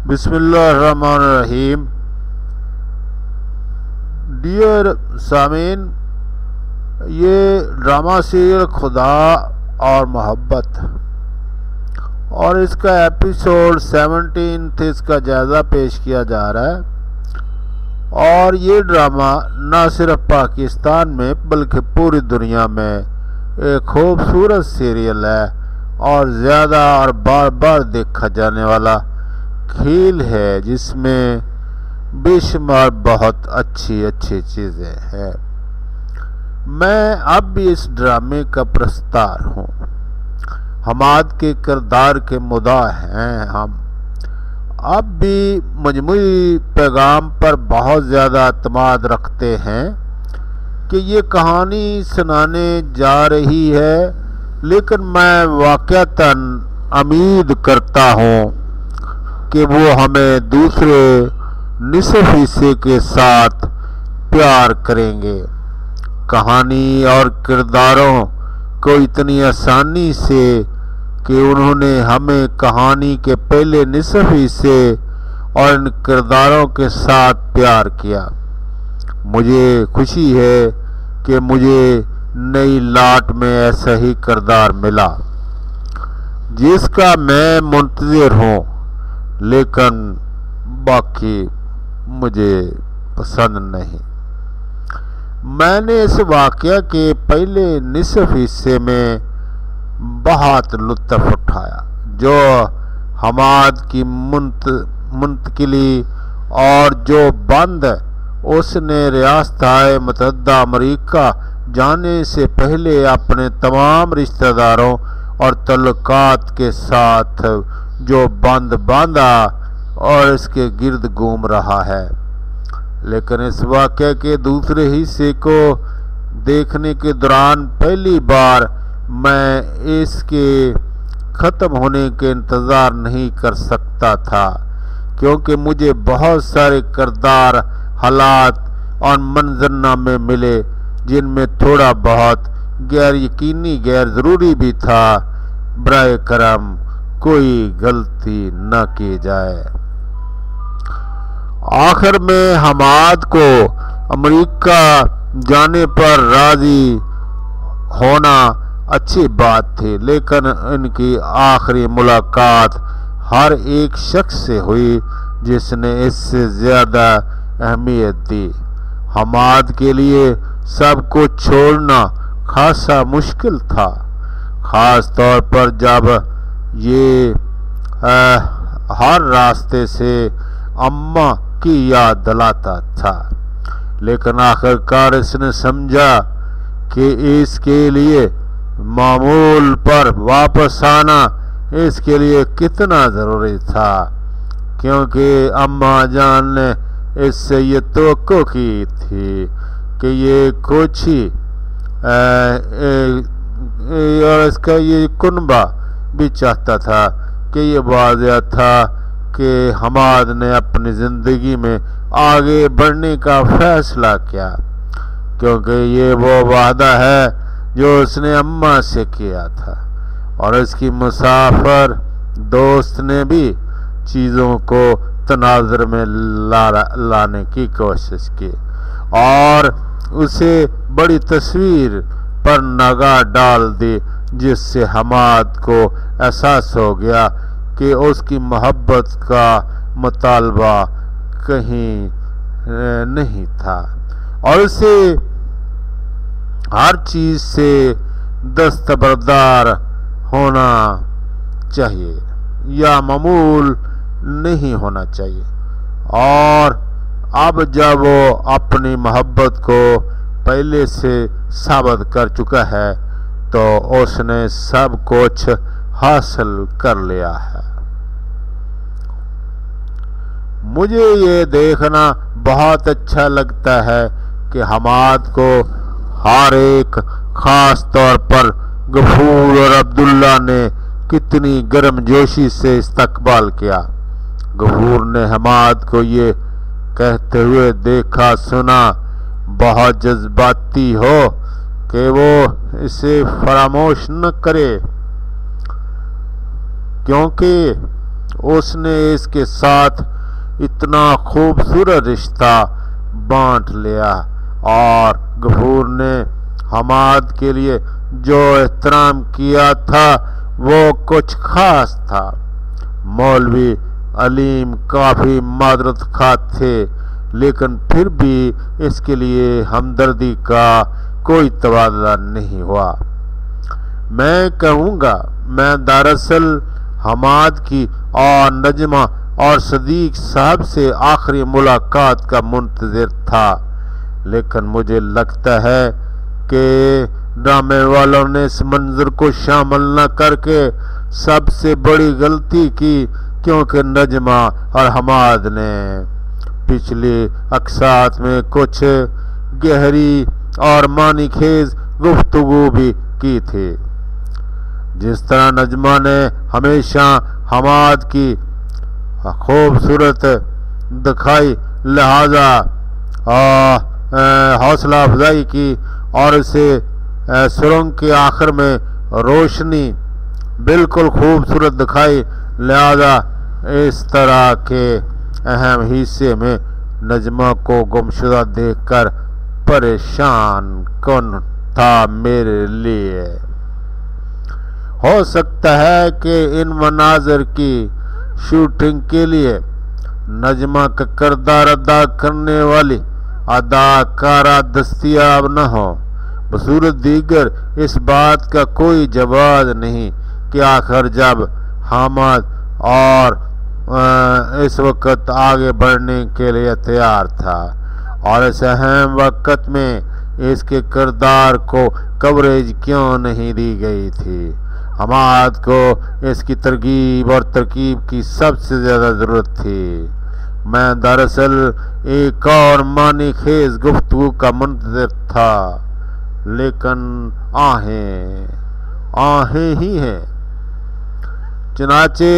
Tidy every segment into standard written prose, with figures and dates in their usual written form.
بسم اللہ الرحمن الرحیم۔ ڈیئر سامعین، یہ ڈرامہ سیریل خدا اور محبت اور اس کا ایپیسوڈ 17 اس کا جائزہ پیش کیا جا رہا ہے، اور یہ ڈرامہ نہ صرف پاکستان میں بلکہ پوری دنیا میں ایک خوبصورت سیریل ہے اور زیادہ اور بار بار دیکھا جانے والا کھیل ہے، جس میں بے شمار بہت اچھی چیزیں ہیں۔ میں اب بھی اس ڈرامے کا پرستار ہوں۔ حماد کے کردار کے مدعا ہیں ہم اب بھی مجموعی پیغام پر بہت زیادہ اعتماد رکھتے ہیں کہ یہ کہانی سنانے جا رہی ہے، لیکن میں واقعتاً امید کرتا ہوں کہ وہ ہمیں دوسرے نصف حصے کے ساتھ پیار کریں گے۔ کہانی اور کرداروں کو اتنی آسانی سے کہ انہوں نے ہمیں کہانی کے پہلے نصف حصے اور ان کرداروں کے ساتھ پیار کیا۔ مجھے خوشی ہے کہ مجھے نئی لاٹ میں ایسا ہی کردار ملا جس کا میں منتظر ہوں، لیکن باقی مجھے پسند نہیں۔ میں نے اس واقعہ کے پہلے نصف حصے میں بہت لطف اٹھایا، جو حماد کی منتقلی اور جو بند اس نے ریاستہائے متحدہ امریکہ جانے سے پہلے اپنے تمام رشتہ داروں اور تعلقات کے ساتھ جو بند باندھا اور اس کے گرد گھوم رہا ہے۔ لیکن اس واقعے کے دوسرے حصے کو دیکھنے کے دوران پہلی بار میں اس کے ختم ہونے کے انتظار نہیں کر سکتا تھا، کیونکہ مجھے بہت سارے کردار، حالات اور منظرنامے ملے جن میں تھوڑا بہت غیر یقینی، غیر ضروری بھی تھا۔ برائے کرم کوئی غلطی نہ کی جائے۔ آخر میں حماد کو امریکہ جانے پر راضی ہونا اچھی بات تھی، لیکن ان کی آخری ملاقات ہر ایک شخص سے ہوئی جس نے اس سے زیادہ اہمیت دی۔ حماد کے لیے سب کچھ چھوڑنا خاصا مشکل تھا، خاص طور پر جب یہ ہر راستے سے اماں کی یاد دلاتا تھا۔ لیکن آخر کار اس نے سمجھا کہ اس کے لیے معمول پر واپس آنا اس کے لیے کتنا ضروری تھا، کیونکہ اماں جان نے اس سے یہ توقع کی تھی کہ یہ کچھ ہی اور اس کا یہ کنبہ بھی چاہتا تھا کہ یہ واضح تھا کہ حماد نے اپنی زندگی میں آگے بڑھنے کا فیصلہ کیا، کیونکہ یہ وہ وعدہ ہے جو اس نے اماں سے کیا تھا، اور اس کی مسافر دوست نے بھی چیزوں کو تناظر میں لانے کی کوشش کی اور اسے بڑی تصویر پر نگاہ ڈال دی، جس سے حماد کو احساس ہو گیا کہ اس کی محبت کا مطالبہ کہیں نہیں تھا، اور اسے ہر چیز سے دستبردار ہونا چاہیے یا معمول نہیں ہونا چاہیے۔ اور اب جب وہ اپنی محبت کو پہلے سے ثابت کر چکا ہے تو اس نے سب کچھ حاصل کر لیا ہے۔ مجھے یہ دیکھنا بہت اچھا لگتا ہے کہ حماد کو ہر ایک، خاص طور پر غفور اور عبداللہ نے کتنی گرم جوشی سے استقبال کیا۔ غفور نے حماد کو یہ کہتے ہوئے دیکھا سنا بہت جذباتی ہو کہ وہ اسے فراموش نہ کرے، کیونکہ اس نے اس کے ساتھ اتنا خوبصورت رشتہ بانٹ لیا، اور غفور نے حماد کے لیے جو احترام کیا تھا وہ کچھ خاص تھا۔ مولوی علیم کافی معذرت خواہ تھے، لیکن پھر بھی اس کے لیے ہمدردی کا کوئی تبادلہ نہیں ہوا۔ میں کہوں گا میں دراصل حماد کی اور نجمہ اور صدیق صاحب سے آخری ملاقات کا منتظر تھا، لیکن مجھے لگتا ہے کہ ڈرامے والوں نے اس منظر کو شامل نہ کر کے سب سے بڑی غلطی کی، کیونکہ نجمہ اور حماد نے پچھلی اقساط میں کچھ گہری اور معنی خیز گفتگو بھی کی تھی۔ جس طرح نجمہ نے ہمیشہ حماد کی خوبصورت دکھائی، لہذا حوصلہ افزائی کی اور اسے سرنگ کے آخر میں روشنی بالکل خوبصورت دکھائی، لہذا اس طرح کے اہم حصے میں نجمہ کو گمشدہ دیکھ کر پریشان کن تھا میرے لیے۔ ہو سکتا ہے کہ ان مناظر کی شوٹنگ کے لیے نجمہ کا کردار ادا کرنے والی اداکارہ دستیاب نہ ہو۔ بصورت دیگر اس بات کا کوئی جواز نہیں کہ آخر جب حماد اور اس وقت آگے بڑھنے کے لیے تیار تھا، اور اس اہم وقت میں اس کے کردار کو کوریج کیوں نہیں دی گئی تھی۔ حماد کو اس کی ترغیب اور ترکیب کی سب سے زیادہ ضرورت تھی۔ میں دراصل ایک اور معنی خیز گفتگو کا منتظر تھا، لیکن آہیں ہی ہیں۔ چنانچہ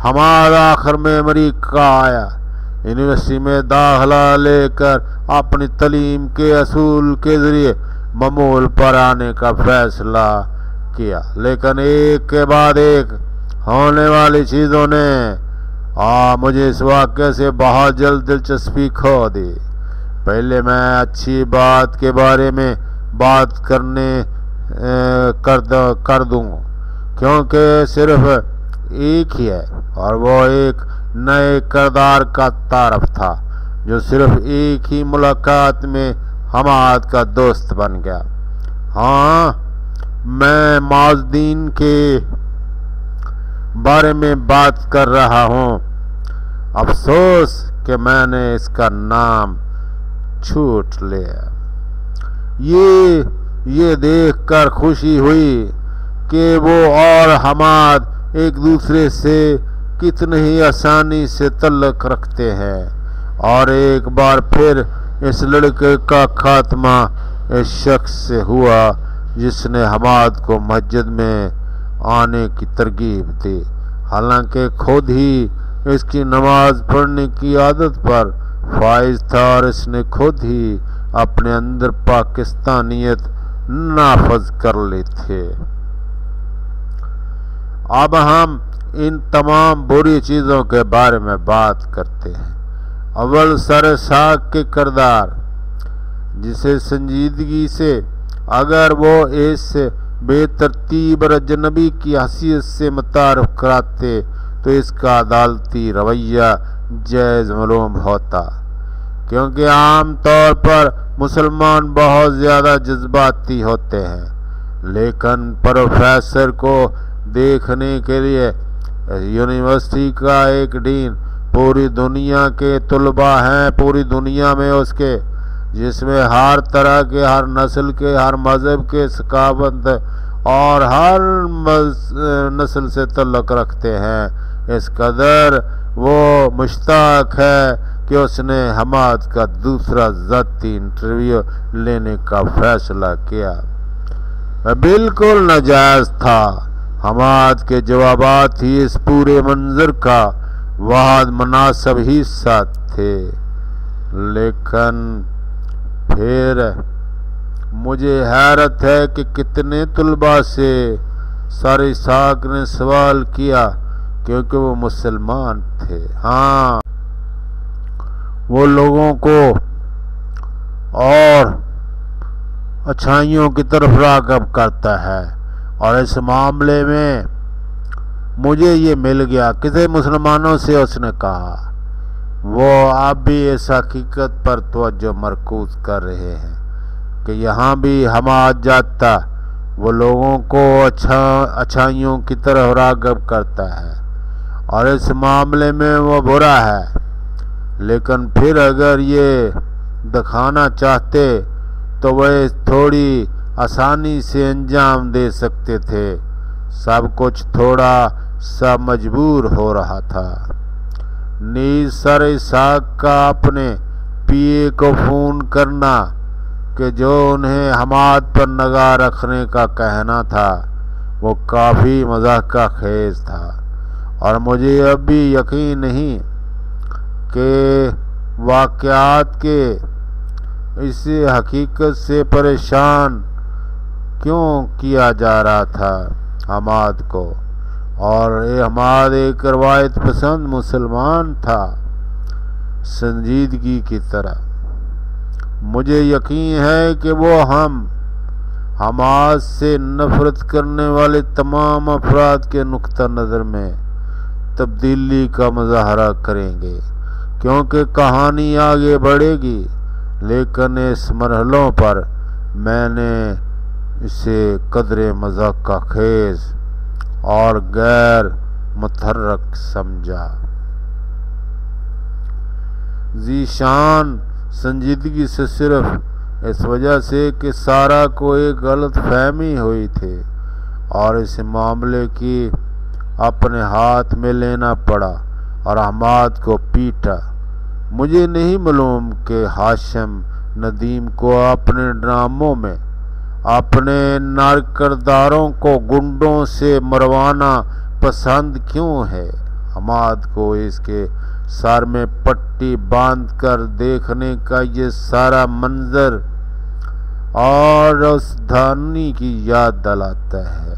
حماد آخر میں امریکہ آیا، یونیورسٹی میں داخلہ لے کر اپنی تعلیم کے اصول کے ذریعے معمول پر آنے کا فیصلہ کیا، لیکن ایک کے بعد ایک ہونے والی چیزوں نے مجھے اس واقعے سے بہت جلد دلچسپی کھو دی۔ پہلے میں اچھی بات کے بارے میں بات کر دوں کیونکہ صرف ایک ہی ہے، اور وہ ایک نئے کردار کا تعارف تھا جو صرف ایک ہی ملاقات میں حماد کا دوست بن گیا۔ ہاں، میں معاذ الدین کے بارے میں بات کر رہا ہوں۔ افسوس کہ میں نے اس کا نام چھوٹ لیا۔ یہ دیکھ کر خوشی ہوئی کہ وہ اور حماد ایک دوسرے سے کتنی ہی آسانی سے تعلق رکھتے ہیں، اور ایک بار پھر اس لڑکے کا خاتمہ اس شخص سے ہوا جس نے حماد کو مسجد میں آنے کی ترغیب دی، حالانکہ خود ہی اس کی نماز پڑھنے کی عادت پر فائز تھا، اور اس نے خود ہی اپنے اندر پاکستانیت نافذ کر لی تھی۔ اب ہم ان تمام بری چیزوں کے بارے میں بات کرتے ہیں۔ اول سر ساق کے کردار، جسے سنجیدگی سے اگر وہ اس بے ترتیب اور اجنبی کی حیثیت سے متعارف کراتے تو اس کا عدالتی رویہ جائز معلوم ہوتا، کیونکہ عام طور پر مسلمان بہت زیادہ جذباتی ہوتے ہیں، لیکن پروفیسر کو دیکھنے کے لیے یونیورسٹی کا ایک ڈین پوری دنیا کے طلباء ہیں، پوری دنیا میں اس کے، جس میں ہر طرح کے، ہر نسل کے، ہر مذہب کے، ثقافت اور ہر نسل سے تعلق رکھتے ہیں۔ اس قدر وہ مشتاق ہے کہ اس نے حماد کا دوسرا ذاتی انٹرویو لینے کا فیصلہ کیا۔ بالکل ناجائز تھا۔ حماد کے جوابات ہی اس پورے منظر کا واحد مناسب حصہ تھے، لیکن پھر مجھے حیرت ہے کہ کتنے طلباء سے سر اسحاق نے سوال کیا کیونکہ وہ مسلمان تھے۔ ہاں، وہ لوگوں کو اور اچھائیوں کی طرف راغب کرتا ہے، اور اس معاملے میں مجھے یہ مل گیا۔ کسی مسلمانوں سے اس نے کہا، وہ اب بھی اس حقیقت پر توجہ مرکوز کر رہے ہیں کہ یہاں بھی حماد جاتا وہ لوگوں کو اچھائیوں کی طرف راغب کرتا ہے، اور اس معاملے میں وہ برا ہے، لیکن پھر اگر یہ دکھانا چاہتے تو وہ تھوڑی آسانی سے انجام دے سکتے تھے۔ سب کچھ تھوڑا سا مجبور ہو رہا تھا۔ نیز سر اسحاق کا اپنے پی اے کو فون کرنا کہ جو انہیں حماد پر نگاہ رکھنے کا کہنا تھا وہ کافی مضحکہ خیز تھا، اور مجھے اب بھی یقین نہیں کہ واقعات کے اس حقیقت سے پریشان کیوں کیا جا رہا تھا حماد کو، اور حماد ایک روایت پسند مسلمان تھا سنجیدگی کی طرح۔ مجھے یقین ہے کہ وہ حماد سے نفرت کرنے والے تمام افراد کے نقطہ نظر میں تبدیلی کا مظاہرہ کریں گے، کیونکہ کہانی آگے بڑھے گی، لیکن اس مرحلوں پر میں نے اسے قدر مذاق خیز اور غیر متحرک سمجھا۔ ذی شان سنجیدگی سے صرف اس وجہ سے کہ سارہ کو ایک غلط فہمی ہوئی تھی اور اس معاملے کی اپنے ہاتھ میں لینا پڑا اور حماد کو پیٹا۔ مجھے نہیں معلوم کہ ہاشم ندیم کو اپنے ڈراموں میں اپنے نر کرداروں کو گنڈوں سے مروانا پسند کیوں ہے۔ حماد کو اس کے سر میں پٹی باندھ کر دیکھنے کا یہ سارا منظر اور اس دھانی کی یاد دلاتا ہے،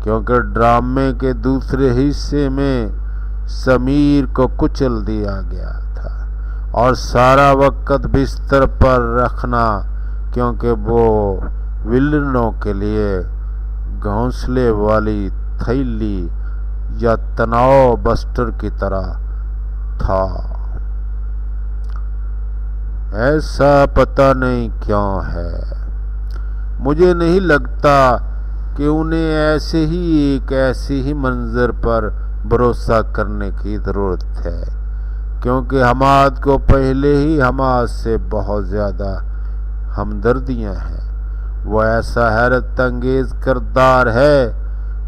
کیونکہ ڈرامے کے دوسرے حصے میں سمیر کو کچل دیا گیا تھا اور سارا وقت بستر پر رکھنا، کیونکہ وہ ولنوں کے لیے گھونسلے والی تھیلی یا تناؤ بسٹر کی طرح تھا۔ ایسا پتہ نہیں کیوں ہے، مجھے نہیں لگتا کہ انہیں ایسے ہی منظر پر بھروسہ کرنے کی ضرورت ہے، کیونکہ حماد کو پہلے ہی حماد سے بہت زیادہ ہمدردیاں ہیں۔ وہ ایسا حیرت انگیز کردار ہے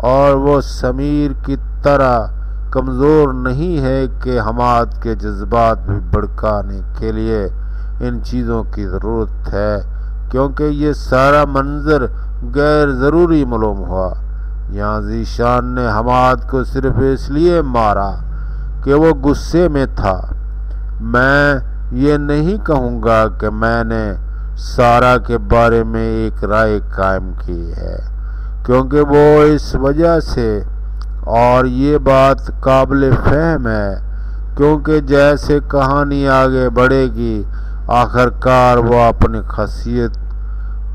اور وہ سمیر کی طرح کمزور نہیں ہے کہ حماد کے جذبات بھی بھڑکانے کے لیے ان چیزوں کی ضرورت ہے، کیونکہ یہ سارا منظر غیر ضروری معلوم ہوا۔ یہاں ذی شان نے حماد کو صرف اس لیے مارا کہ وہ غصے میں تھا۔ میں یہ نہیں کہوں گا کہ میں نے سارہ کے بارے میں ایک رائے قائم کی ہے، کیونکہ وہ اس وجہ سے، اور یہ بات قابل فہم ہے، کیونکہ جیسے کہانی آگے بڑھے گی آخر کار وہ اپنی خاصیت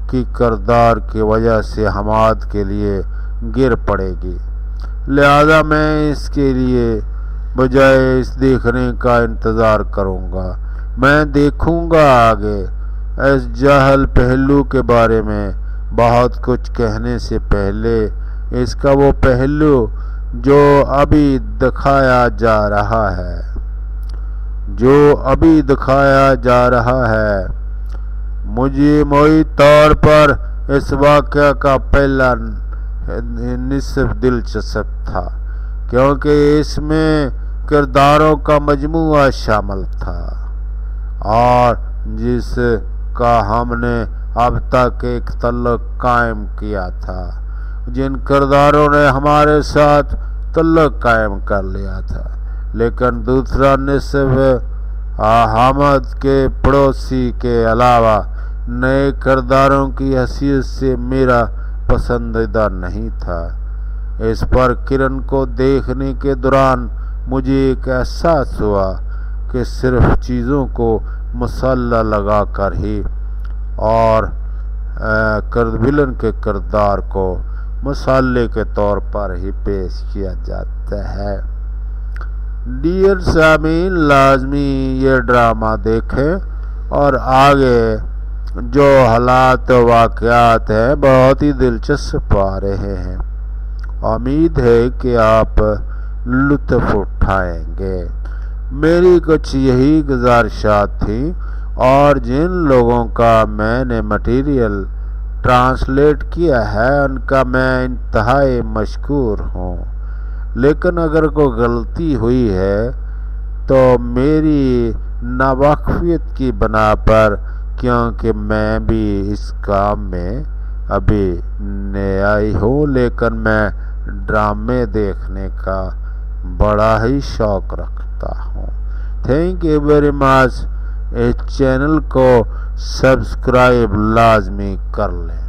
کی کردار کی وجہ سے حماد کے لیے گر پڑے گی۔ لہذا میں اس کے لیے بجائے اس دیکھنے کا انتظار کروں گا۔ میں دیکھوں گا آگے۔ اس جاہل پہلو کے بارے میں بہت کچھ کہنے سے پہلے اس کا وہ پہلو جو ابھی دکھایا جا رہا ہے مجھے موئی طور پر اس واقعہ کا پہلا نصف دلچسپ تھا، کیونکہ اس میں کرداروں کا مجموعہ شامل تھا اور جس کا ہم نے اب تک ایک تعلق قائم کیا تھا، جن کرداروں نے ہمارے ساتھ تعلق قائم کر لیا تھا، لیکن دوسرا نصف حامد کے پڑوسی کے علاوہ نئے کرداروں کی حیثیت سے میرا پسندیدہ نہیں تھا۔ اس پر کرن کو دیکھنے کے دوران مجھے ایک احساس ہوا کہ صرف چیزوں کو مسالہ لگا کر ہی اور ولن کے کردار کو مسالے کے طور پر ہی پیش کیا جاتا ہے۔ ڈیئر سامعین، لازمی یہ ڈرامہ دیکھیں اور آگے جو حالات و واقعات ہیں بہت ہی دلچسپ آ رہے ہیں۔ امید ہے کہ آپ لطف اٹھائیں گے۔ میری کچھ یہی گزارشات تھیں، اور جن لوگوں کا میں نے مٹیریل ٹرانسلیٹ کیا ہے ان کا میں انتہائی مشکور ہوں، لیکن اگر کوئی غلطی ہوئی ہے تو میری ناواقفیت کی بنا پر، کیونکہ میں بھی اس کام میں ابھی نیا ہی ہوں، لیکن میں ڈرامے دیکھنے کا بڑا ہی شوق رکھتا ہوں۔ Thank you very much. اس چینل کو سبسکرائب لازمی کر لیں۔